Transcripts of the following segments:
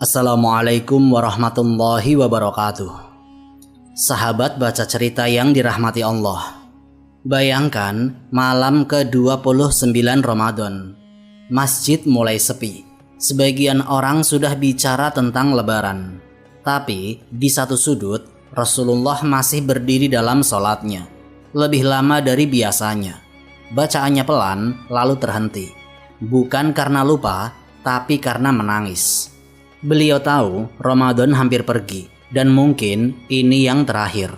Assalamualaikum warahmatullahi wabarakatuh. Sahabat baca cerita yang dirahmati Allah, bayangkan malam ke-29 Ramadan, masjid mulai sepi. Sebagian orang sudah bicara tentang lebaran, tapi di satu sudut Rasulullah masih berdiri dalam sholatnya, lebih lama dari biasanya. Bacaannya pelan lalu terhenti, bukan karena lupa, tapi karena menangis. Beliau tahu Ramadan hampir pergi dan mungkin ini yang terakhir.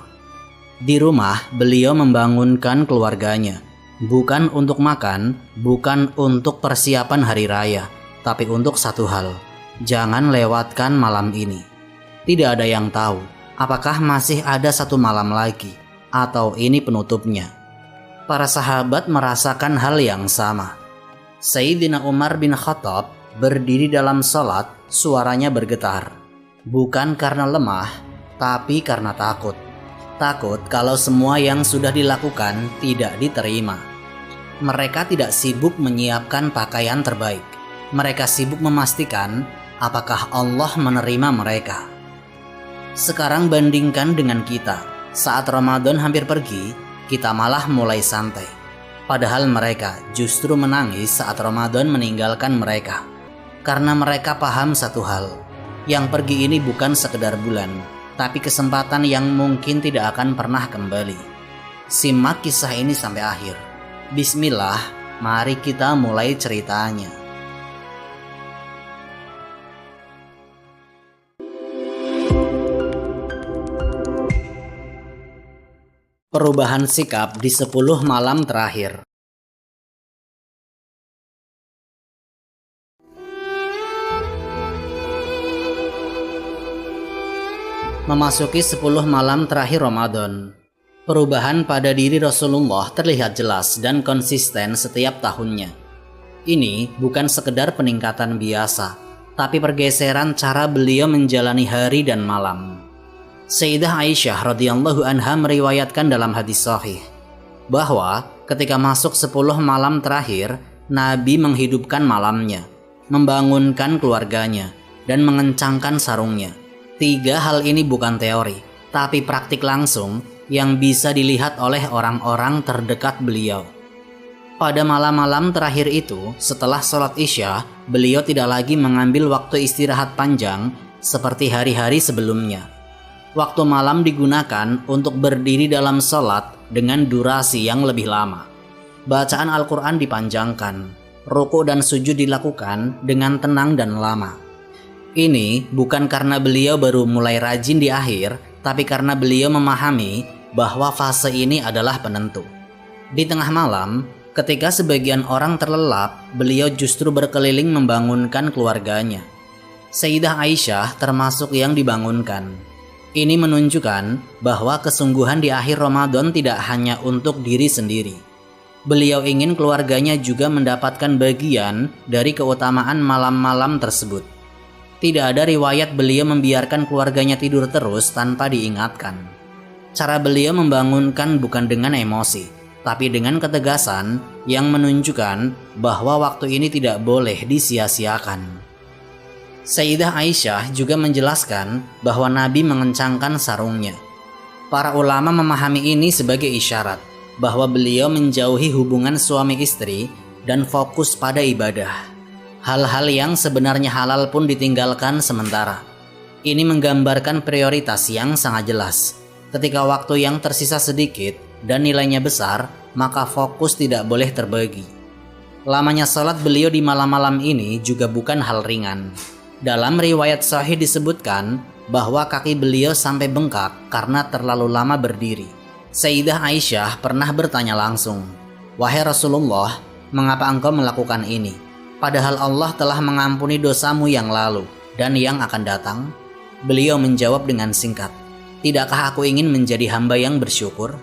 Di rumah beliau membangunkan keluarganya, bukan untuk makan, bukan untuk persiapan hari raya, tapi untuk satu hal: jangan lewatkan malam ini. Tidak ada yang tahu apakah masih ada satu malam lagi atau ini penutupnya. Para sahabat merasakan hal yang sama. Sayyidina Umar bin Khattab berdiri dalam sholat, suaranya bergetar. Bukan karena lemah, tapi karena takut. Takut kalau semua yang sudah dilakukan tidak diterima. Mereka tidak sibuk menyiapkan pakaian terbaik. Mereka sibuk memastikan apakah Allah menerima mereka. Sekarang bandingkan dengan kita. Saat Ramadan hampir pergi, kita malah mulai santai. Padahal mereka justru menangis saat Ramadan meninggalkan mereka. Karena mereka paham satu hal, yang pergi ini bukan sekedar bulan, tapi kesempatan yang mungkin tidak akan pernah kembali. Simak kisah ini sampai akhir. Bismillah, mari kita mulai ceritanya. Perubahan sikap di 10 malam terakhir. Memasuki 10 malam terakhir Ramadan, perubahan pada diri Rasulullah terlihat jelas dan konsisten setiap tahunnya. Ini bukan sekedar peningkatan biasa, tapi pergeseran cara beliau menjalani hari dan malam. Sayyidah Aisyah radhiyallahu anha meriwayatkan dalam hadis sahih bahwa ketika masuk 10 malam terakhir, Nabi menghidupkan malamnya, membangunkan keluarganya, dan mengencangkan sarungnya. 3 hal ini bukan teori, tapi praktik langsung yang bisa dilihat oleh orang-orang terdekat beliau. Pada malam-malam terakhir itu, setelah sholat Isya, beliau tidak lagi mengambil waktu istirahat panjang seperti hari-hari sebelumnya. Waktu malam digunakan untuk berdiri dalam sholat dengan durasi yang lebih lama. Bacaan Al-Quran dipanjangkan, ruku dan sujud dilakukan dengan tenang dan lama. Ini bukan karena beliau baru mulai rajin di akhir, tapi karena beliau memahami bahwa fase ini adalah penentu. Di tengah malam, ketika sebagian orang terlelap, beliau justru berkeliling membangunkan keluarganya. Sayyidah Aisyah termasuk yang dibangunkan. Ini menunjukkan bahwa kesungguhan di akhir Ramadan tidak hanya untuk diri sendiri. Beliau ingin keluarganya juga mendapatkan bagian dari keutamaan malam-malam tersebut. Tidak ada riwayat beliau membiarkan keluarganya tidur terus tanpa diingatkan. Cara beliau membangunkan bukan dengan emosi, tapi dengan ketegasan yang menunjukkan bahwa waktu ini tidak boleh disia-siakan. Sayyidah Aisyah juga menjelaskan bahwa Nabi mengencangkan sarungnya. Para ulama memahami ini sebagai isyarat bahwa beliau menjauhi hubungan suami istri dan fokus pada ibadah. Hal-hal yang sebenarnya halal pun ditinggalkan sementara. Ini menggambarkan prioritas yang sangat jelas. Ketika waktu yang tersisa sedikit dan nilainya besar, maka fokus tidak boleh terbagi. Lamanya salat beliau di malam-malam ini juga bukan hal ringan. Dalam riwayat sahih disebutkan bahwa kaki beliau sampai bengkak karena terlalu lama berdiri. Sayyidah Aisyah pernah bertanya langsung, "Wahai Rasulullah, mengapa engkau melakukan ini? Padahal Allah telah mengampuni dosamu yang lalu dan yang akan datang." Beliau menjawab dengan singkat, "Tidakkah aku ingin menjadi hamba yang bersyukur?"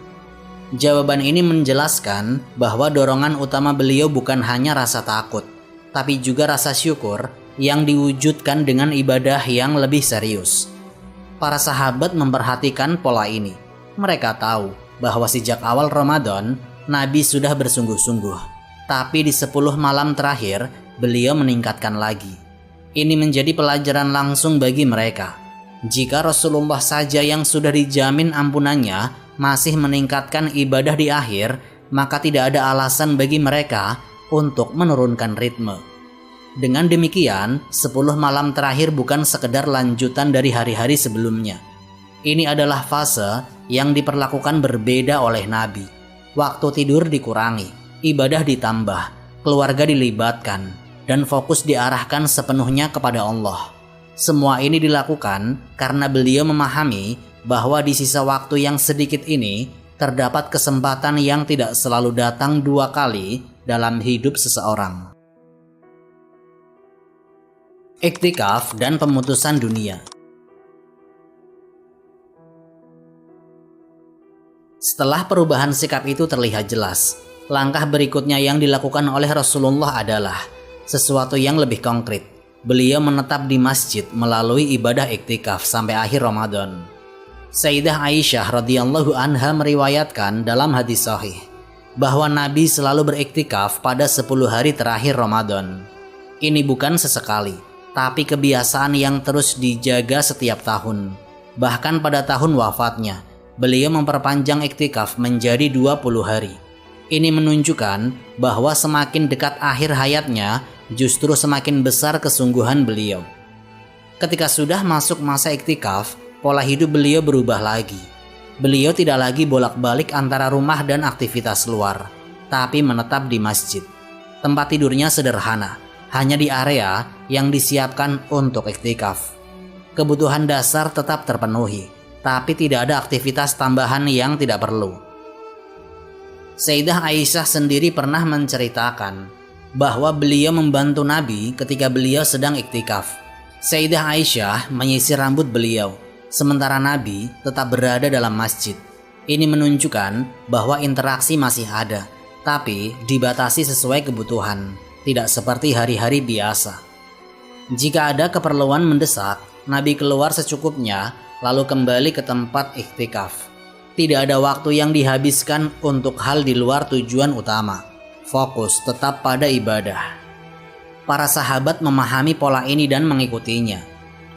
Jawaban ini menjelaskan bahwa dorongan utama beliau bukan hanya rasa takut, tapi juga rasa syukur yang diwujudkan dengan ibadah yang lebih serius. Para sahabat memperhatikan pola ini. Mereka tahu bahwa sejak awal Ramadan, Nabi sudah bersungguh-sungguh. Tapi di 10 malam terakhir, beliau meningkatkan lagi. Ini menjadi pelajaran langsung bagi mereka. Jika Rasulullah saja yang sudah dijamin ampunannya masih meningkatkan ibadah di akhir, maka tidak ada alasan bagi mereka untuk menurunkan ritme. Dengan demikian, 10 malam terakhir bukan sekedar lanjutan dari hari-hari sebelumnya. Ini adalah fase yang diperlakukan berbeda oleh Nabi. Waktu tidur dikurangi, ibadah ditambah, keluarga dilibatkan, dan fokus diarahkan sepenuhnya kepada Allah. Semua ini dilakukan karena beliau memahami bahwa di sisa waktu yang sedikit ini terdapat kesempatan yang tidak selalu datang 2 kali dalam hidup seseorang. Iktikaf dan pemutusan dunia. Setelah perubahan sikap itu terlihat jelas, langkah berikutnya yang dilakukan oleh Rasulullah adalah sesuatu yang lebih konkret. Beliau menetap di masjid melalui ibadah iktikaf sampai akhir Ramadan. Sayyidah Aisyah radhiyallahu anha meriwayatkan dalam hadis sahih bahwa Nabi selalu beriktikaf pada 10 hari terakhir Ramadan. Ini bukan sesekali, tapi kebiasaan yang terus dijaga setiap tahun. Bahkan pada tahun wafatnya, beliau memperpanjang iktikaf menjadi 20 hari. Ini menunjukkan bahwa semakin dekat akhir hayatnya, justru semakin besar kesungguhan beliau. Ketika sudah masuk masa iktikaf, pola hidup beliau berubah lagi. Beliau tidak lagi bolak-balik antara rumah dan aktivitas luar, tapi menetap di masjid. Tempat tidurnya sederhana, hanya di area yang disiapkan untuk iktikaf. Kebutuhan dasar tetap terpenuhi, tapi tidak ada aktivitas tambahan yang tidak perlu. Sayyidah Aisyah sendiri pernah menceritakan bahwa beliau membantu Nabi ketika beliau sedang iktikaf. Sayyidah Aisyah menyisir rambut beliau, sementara Nabi tetap berada dalam masjid. Ini menunjukkan bahwa interaksi masih ada, tapi dibatasi sesuai kebutuhan, tidak seperti hari-hari biasa. Jika ada keperluan mendesak, Nabi keluar secukupnya lalu kembali ke tempat iktikaf. Tidak ada waktu yang dihabiskan untuk hal di luar tujuan utama. Fokus tetap pada ibadah. Para sahabat memahami pola ini dan mengikutinya.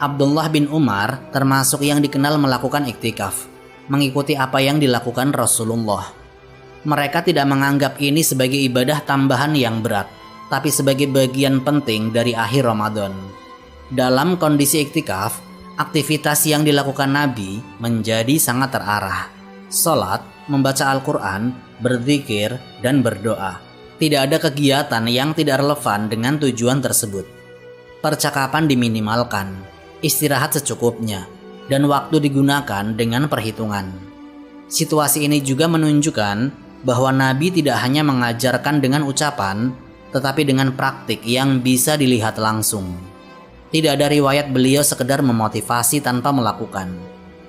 Abdullah bin Umar termasuk yang dikenal melakukan iktikaf, mengikuti apa yang dilakukan Rasulullah. Mereka tidak menganggap ini sebagai ibadah tambahan yang berat, tapi sebagai bagian penting dari akhir Ramadan. Dalam kondisi iktikaf, aktivitas yang dilakukan Nabi menjadi sangat terarah. Salat, membaca Al-Quran, berzikir, dan berdoa. Tidak ada kegiatan yang tidak relevan dengan tujuan tersebut. Percakapan diminimalkan, istirahat secukupnya, dan waktu digunakan dengan perhitungan. Situasi ini juga menunjukkan bahwa Nabi tidak hanya mengajarkan dengan ucapan, tetapi dengan praktik yang bisa dilihat langsung. Tidak ada riwayat beliau sekedar memotivasi tanpa melakukan.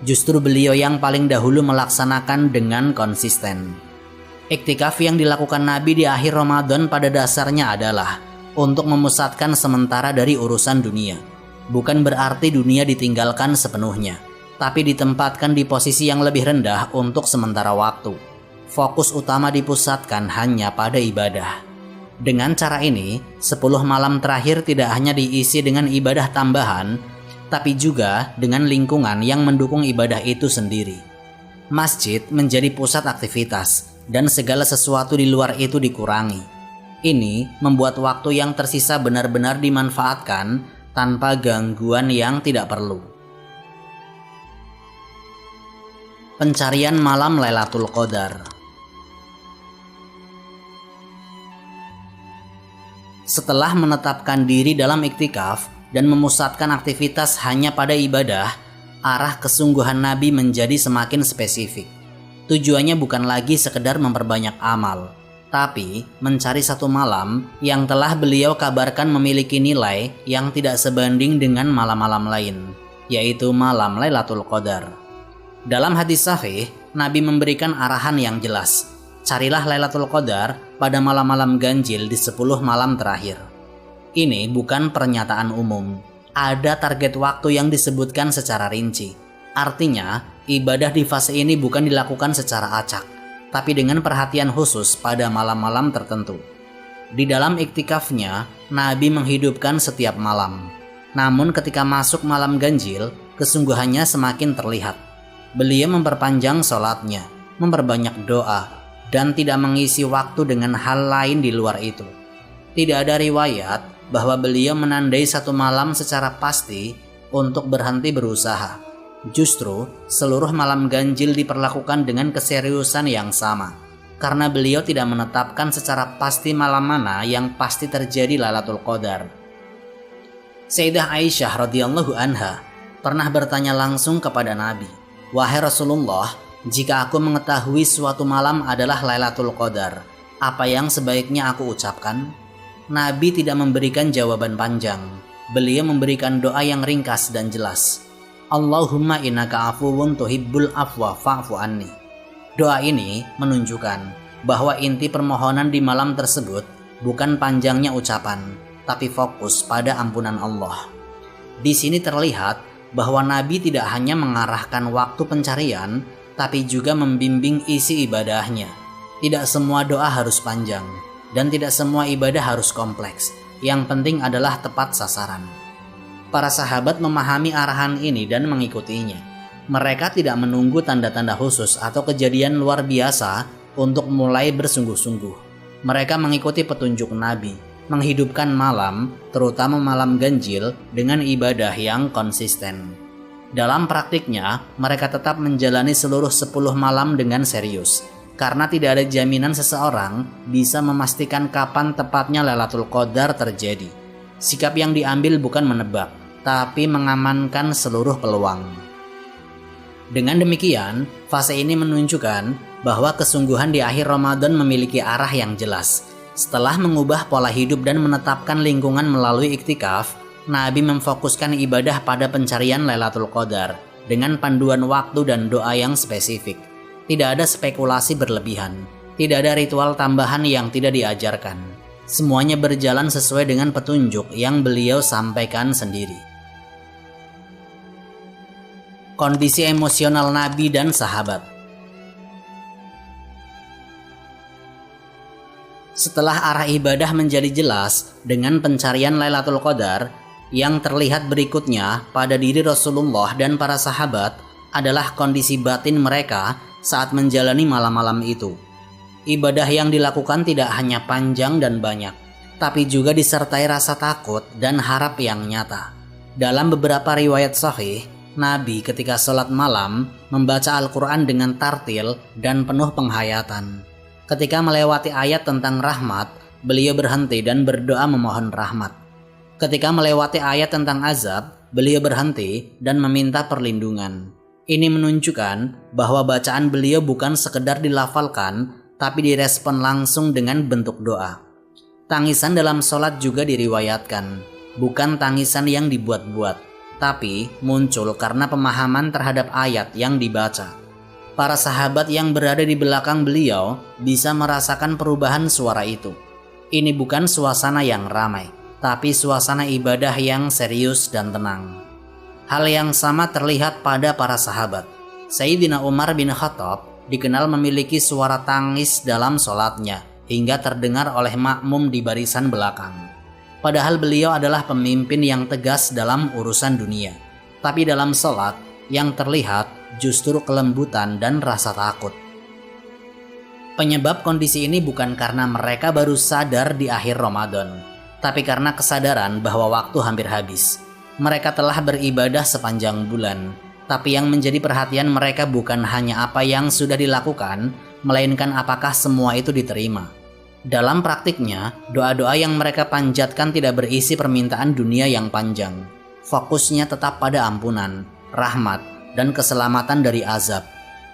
Justru beliau yang paling dahulu melaksanakan dengan konsisten. Iktikaf yang dilakukan Nabi di akhir Ramadan pada dasarnya adalah untuk memusatkan sementara dari urusan dunia. Bukan berarti dunia ditinggalkan sepenuhnya, tapi ditempatkan di posisi yang lebih rendah untuk sementara waktu. Fokus utama dipusatkan hanya pada ibadah. Dengan cara ini, 10 malam terakhir tidak hanya diisi dengan ibadah tambahan, tapi juga dengan lingkungan yang mendukung ibadah itu sendiri. Masjid menjadi pusat aktivitas, dan segala sesuatu di luar itu dikurangi. Ini membuat waktu yang tersisa benar-benar dimanfaatkan tanpa gangguan yang tidak perlu. Pencarian malam Lailatul Qadar. Setelah menetapkan diri dalam iktikaf dan memusatkan aktivitas hanya pada ibadah, arah kesungguhan Nabi menjadi semakin spesifik. Tujuannya bukan lagi sekedar memperbanyak amal, tapi mencari satu malam yang telah beliau kabarkan memiliki nilai yang tidak sebanding dengan malam-malam lain, yaitu malam Lailatul Qadar. Dalam hadis sahih, Nabi memberikan arahan yang jelas. Carilah Lailatul Qadar pada malam-malam ganjil di 10 malam terakhir. Ini bukan pernyataan umum. Ada target waktu yang disebutkan secara rinci. Artinya, ibadah di fase ini bukan dilakukan secara acak, tapi dengan perhatian khusus pada malam-malam tertentu. Di dalam iktikafnya, Nabi menghidupkan setiap malam. Namun ketika masuk malam ganjil, kesungguhannya semakin terlihat. Beliau memperpanjang sholatnya, memperbanyak doa, dan tidak mengisi waktu dengan hal lain di luar itu. Tidak ada riwayat bahwa beliau menandai satu malam secara pasti untuk berhenti berusaha. Justru seluruh malam ganjil diperlakukan dengan keseriusan yang sama, karena beliau tidak menetapkan secara pasti malam mana yang pasti terjadi Lailatul Qadar. Sayyidah Aisyah radhiyallahu anha pernah bertanya langsung kepada Nabi, "Wahai Rasulullah, jika aku mengetahui suatu malam adalah Lailatul Qadar, apa yang sebaiknya aku ucapkan?" Nabi tidak memberikan jawaban panjang. Beliau memberikan doa yang ringkas dan jelas. Allahumma innaka afuwun tuhibbul afwa fa'fu anni. Doa ini menunjukkan bahwa inti permohonan di malam tersebut bukan panjangnya ucapan, tapi fokus pada ampunan Allah. Di sini terlihat bahwa Nabi tidak hanya mengarahkan waktu pencarian, tapi juga membimbing isi ibadahnya. Tidak semua doa harus panjang, dan tidak semua ibadah harus kompleks. Yang penting adalah tepat sasaran. Para sahabat memahami arahan ini dan mengikutinya. Mereka tidak menunggu tanda-tanda khusus atau kejadian luar biasa untuk mulai bersungguh-sungguh. Mereka mengikuti petunjuk Nabi, menghidupkan malam, terutama malam ganjil, dengan ibadah yang konsisten. Dalam praktiknya, mereka tetap menjalani seluruh 10 malam dengan serius, karena tidak ada jaminan seseorang bisa memastikan kapan tepatnya Lailatul Qadar terjadi. Sikap yang diambil bukan menebak, tapi mengamankan seluruh peluang. Dengan demikian, fase ini menunjukkan bahwa kesungguhan di akhir Ramadan memiliki arah yang jelas. Setelah mengubah pola hidup dan menetapkan lingkungan melalui iktikaf, Nabi memfokuskan ibadah pada pencarian Lailatul Qadar dengan panduan waktu dan doa yang spesifik. Tidak ada spekulasi berlebihan, tidak ada ritual tambahan yang tidak diajarkan. Semuanya berjalan sesuai dengan petunjuk yang beliau sampaikan sendiri. Kondisi emosional Nabi dan sahabat. Setelah arah ibadah menjadi jelas dengan pencarian Lailatul Qadar, yang terlihat berikutnya pada diri Rasulullah dan para sahabat adalah kondisi batin mereka saat menjalani malam-malam itu. Ibadah yang dilakukan tidak hanya panjang dan banyak, tapi juga disertai rasa takut dan harap yang nyata. Dalam beberapa riwayat sahih, Nabi ketika sholat malam membaca Al-Quran dengan tartil dan penuh penghayatan. Ketika melewati ayat tentang rahmat, beliau berhenti dan berdoa memohon rahmat. Ketika melewati ayat tentang azab, beliau berhenti dan meminta perlindungan. Ini menunjukkan bahwa bacaan beliau bukan sekedar dilafalkan, tapi direspon langsung dengan bentuk doa. Tangisan dalam sholat juga diriwayatkan, bukan tangisan yang dibuat-buat, tapi muncul karena pemahaman terhadap ayat yang dibaca. Para sahabat yang berada di belakang beliau bisa merasakan perubahan suara itu. Ini bukan suasana yang ramai, tapi suasana ibadah yang serius dan tenang. Hal yang sama terlihat pada para sahabat. Sayyidina Umar bin Khattab dikenal memiliki suara tangis dalam sholatnya hingga terdengar oleh makmum di barisan belakang. Padahal beliau adalah pemimpin yang tegas dalam urusan dunia. Tapi dalam sholat yang terlihat justru kelembutan dan rasa takut. Penyebab kondisi ini bukan karena mereka baru sadar di akhir Ramadan, tapi karena kesadaran bahwa waktu hampir habis. Mereka telah beribadah sepanjang bulan, tapi yang menjadi perhatian mereka bukan hanya apa yang sudah dilakukan, melainkan apakah semua itu diterima. Dalam praktiknya, doa-doa yang mereka panjatkan tidak berisi permintaan dunia yang panjang. Fokusnya tetap pada ampunan, rahmat, dan keselamatan dari azab.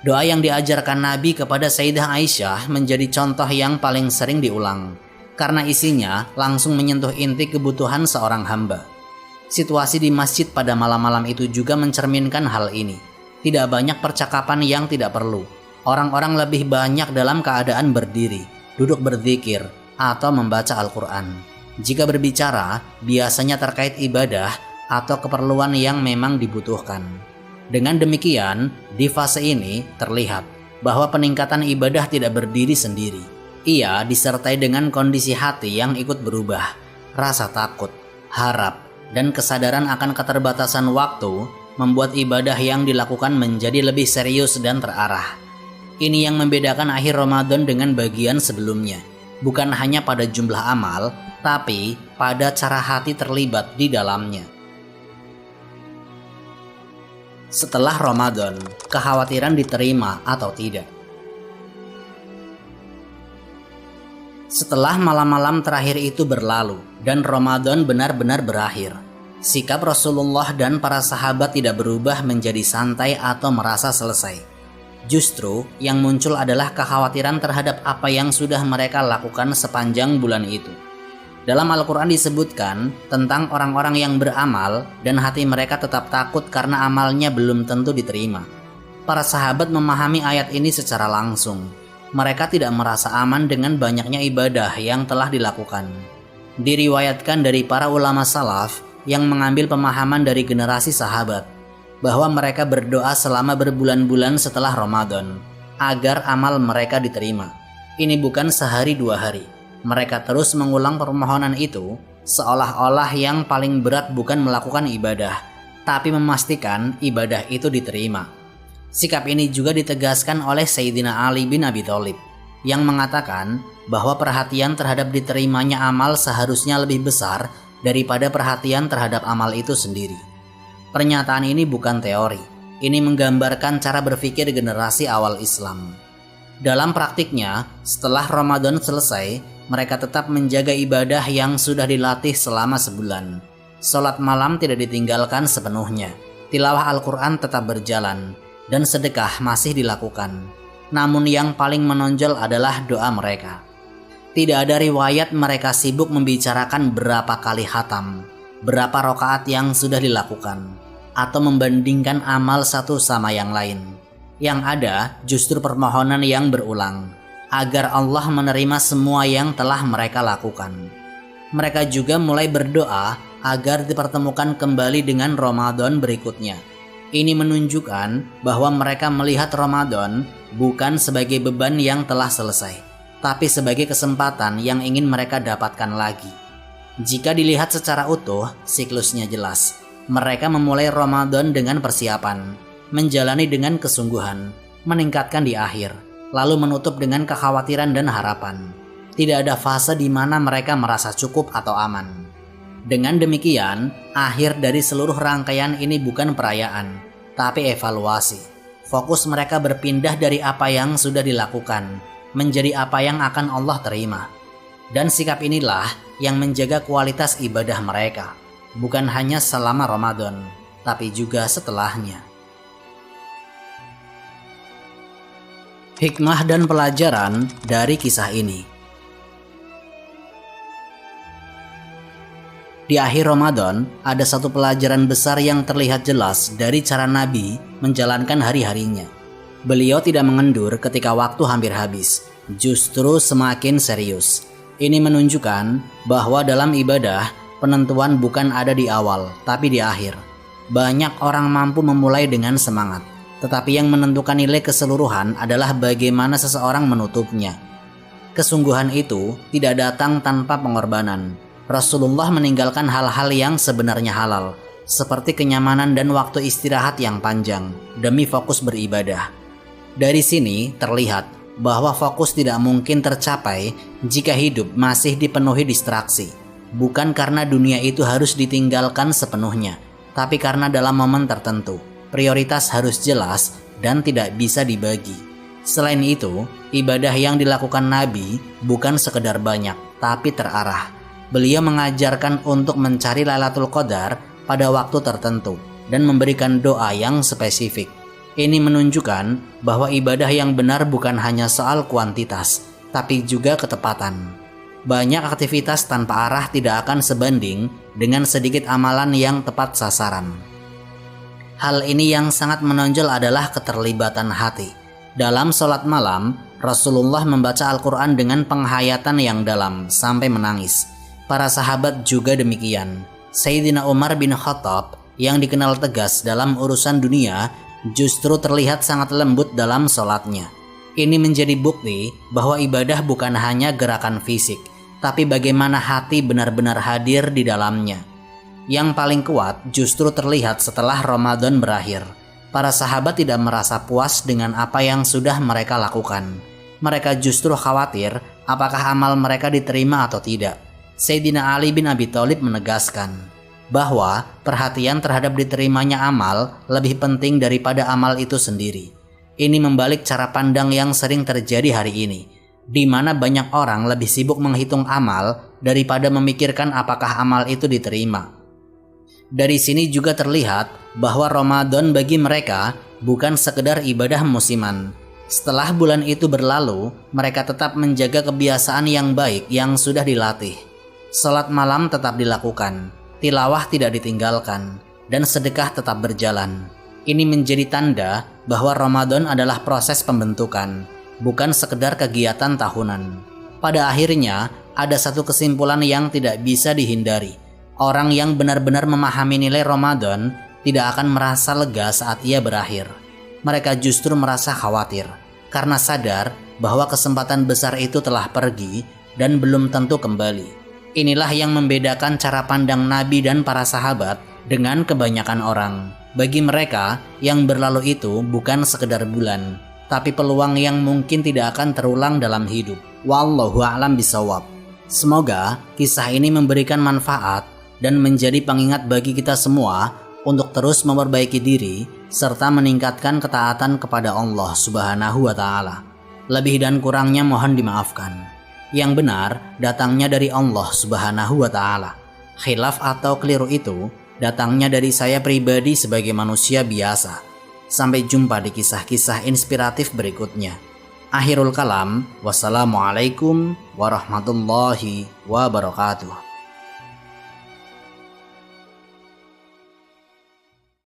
Doa yang diajarkan Nabi kepada Sayyidah Aisyah menjadi contoh yang paling sering diulang, karena isinya langsung menyentuh inti kebutuhan seorang hamba. Situasi di masjid pada malam-malam itu juga mencerminkan hal ini. Tidak banyak percakapan yang tidak perlu. Orang-orang lebih banyak dalam keadaan berdiri, duduk berzikir, atau membaca Al-Quran. Jika berbicara, biasanya terkait ibadah atau keperluan yang memang dibutuhkan. Dengan demikian, di fase ini terlihat bahwa peningkatan ibadah tidak berdiri sendiri. Ia disertai dengan kondisi hati yang ikut berubah, rasa takut, harap, dan kesadaran akan keterbatasan waktu membuat ibadah yang dilakukan menjadi lebih serius dan terarah. Ini yang membedakan akhir Ramadan dengan bagian sebelumnya, bukan hanya pada jumlah amal, tapi pada cara hati terlibat di dalamnya. Setelah Ramadan, kekhawatiran diterima atau tidak. Setelah malam-malam terakhir itu berlalu dan Ramadan benar-benar berakhir, sikap Rasulullah dan para sahabat tidak berubah menjadi santai atau merasa selesai. Justru yang muncul adalah kekhawatiran terhadap apa yang sudah mereka lakukan sepanjang bulan itu. Dalam Al-Quran disebutkan tentang orang-orang yang beramal dan hati mereka tetap takut karena amalnya belum tentu diterima. Para sahabat memahami ayat ini secara langsung. Mereka tidak merasa aman dengan banyaknya ibadah yang telah dilakukan. Diriwayatkan dari para ulama salaf yang mengambil pemahaman dari generasi sahabat bahwa mereka berdoa selama berbulan-bulan setelah Ramadan agar amal mereka diterima. Ini bukan sehari dua hari. Mereka terus mengulang permohonan itu seolah-olah yang paling berat bukan melakukan ibadah, tapi memastikan ibadah itu diterima. Sikap ini juga ditegaskan oleh Sayyidina Ali bin Abi Thalib yang mengatakan bahwa perhatian terhadap diterimanya amal seharusnya lebih besar daripada perhatian terhadap amal itu sendiri. Pernyataan ini bukan teori, ini menggambarkan cara berpikir generasi awal Islam. Dalam praktiknya, setelah Ramadan selesai, mereka tetap menjaga ibadah yang sudah dilatih selama sebulan. Sholat malam tidak ditinggalkan sepenuhnya, tilawah Al-Quran tetap berjalan, dan sedekah masih dilakukan. Namun yang paling menonjol adalah doa mereka. Tidak ada riwayat mereka sibuk membicarakan berapa kali khatam, berapa rakaat yang sudah dilakukan, atau membandingkan amal satu sama yang lain. Yang ada justru permohonan yang berulang, agar Allah menerima semua yang telah mereka lakukan. Mereka juga mulai berdoa agar dipertemukan kembali dengan Ramadan berikutnya. Ini menunjukkan bahwa mereka melihat Ramadan bukan sebagai beban yang telah selesai, tapi sebagai kesempatan yang ingin mereka dapatkan lagi. Jika dilihat secara utuh, siklusnya jelas. Mereka memulai Ramadan dengan persiapan, menjalani dengan kesungguhan, meningkatkan di akhir, lalu menutup dengan kekhawatiran dan harapan. Tidak ada fase di mana mereka merasa cukup atau aman. Dengan demikian, akhir dari seluruh rangkaian ini bukan perayaan, tapi evaluasi. Fokus mereka berpindah dari apa yang sudah dilakukan, menjadi apa yang akan Allah terima. Dan sikap inilah yang menjaga kualitas ibadah mereka, bukan hanya selama Ramadan, tapi juga setelahnya. Hikmah dan pelajaran dari kisah ini. Di akhir Ramadan, ada satu pelajaran besar yang terlihat jelas dari cara Nabi menjalankan hari-harinya. Beliau tidak mengendur ketika waktu hampir habis, justru semakin serius. Ini menunjukkan bahwa dalam ibadah, penentuan bukan ada di awal, tapi di akhir. Banyak orang mampu memulai dengan semangat, tetapi yang menentukan nilai keseluruhan adalah bagaimana seseorang menutupnya. Kesungguhan itu tidak datang tanpa pengorbanan. Rasulullah meninggalkan hal-hal yang sebenarnya halal, seperti kenyamanan dan waktu istirahat yang panjang, demi fokus beribadah. Dari sini terlihat bahwa fokus tidak mungkin tercapai jika hidup masih dipenuhi distraksi. Bukan karena dunia itu harus ditinggalkan sepenuhnya, tapi karena dalam momen tertentu, prioritas harus jelas dan tidak bisa dibagi. Selain itu, ibadah yang dilakukan Nabi bukan sekedar banyak, tapi terarah. Beliau mengajarkan untuk mencari Lailatul Qadar pada waktu tertentu dan memberikan doa yang spesifik. Ini menunjukkan bahwa ibadah yang benar bukan hanya soal kuantitas, tapi juga ketepatan. Banyak aktivitas tanpa arah tidak akan sebanding dengan sedikit amalan yang tepat sasaran. Hal ini yang sangat menonjol adalah keterlibatan hati. Dalam sholat malam, Rasulullah membaca Al-Quran dengan penghayatan yang dalam sampai menangis. Para sahabat juga demikian. Sayyidina Umar bin Khattab yang dikenal tegas dalam urusan dunia justru terlihat sangat lembut dalam sholatnya. Ini menjadi bukti bahwa ibadah bukan hanya gerakan fisik, tapi bagaimana hati benar-benar hadir di dalamnya. Yang paling kuat justru terlihat setelah Ramadan berakhir. Para sahabat tidak merasa puas dengan apa yang sudah mereka lakukan. Mereka justru khawatir apakah amal mereka diterima atau tidak. Sayyidina Ali bin Abi Thalib menegaskan bahwa perhatian terhadap diterimanya amal lebih penting daripada amal itu sendiri. Ini membalik cara pandang yang sering terjadi hari ini, di mana banyak orang lebih sibuk menghitung amal daripada memikirkan apakah amal itu diterima. Dari sini juga terlihat bahwa Ramadan bagi mereka bukan sekedar ibadah musiman. Setelah bulan itu berlalu, mereka tetap menjaga kebiasaan yang baik yang sudah dilatih. Salat malam tetap dilakukan, tilawah tidak ditinggalkan, dan sedekah tetap berjalan. Ini menjadi tanda bahwa Ramadan adalah proses pembentukan, bukan sekedar kegiatan tahunan. Pada akhirnya, ada satu kesimpulan yang tidak bisa dihindari. Orang yang benar-benar memahami nilai Ramadan tidak akan merasa lega saat ia berakhir. Mereka justru merasa khawatir karena sadar bahwa kesempatan besar itu telah pergi dan belum tentu kembali. Inilah yang membedakan cara pandang Nabi dan para sahabat dengan kebanyakan orang. Bagi mereka, yang berlalu itu bukan sekedar bulan, tapi peluang yang mungkin tidak akan terulang dalam hidup. Wallahu a'lam bishawab. Semoga kisah ini memberikan manfaat dan menjadi pengingat bagi kita semua untuk terus memperbaiki diri serta meningkatkan ketaatan kepada Allah Subhanahu wa Ta'ala. Lebih dan kurangnya mohon dimaafkan. Yang benar datangnya dari Allah Subhanahu wa Ta'ala. Khilaf atau keliru itu datangnya dari saya pribadi sebagai manusia biasa. Sampai jumpa di kisah-kisah inspiratif berikutnya. Akhirul kalam, wassalamualaikum warahmatullahi wabarakatuh.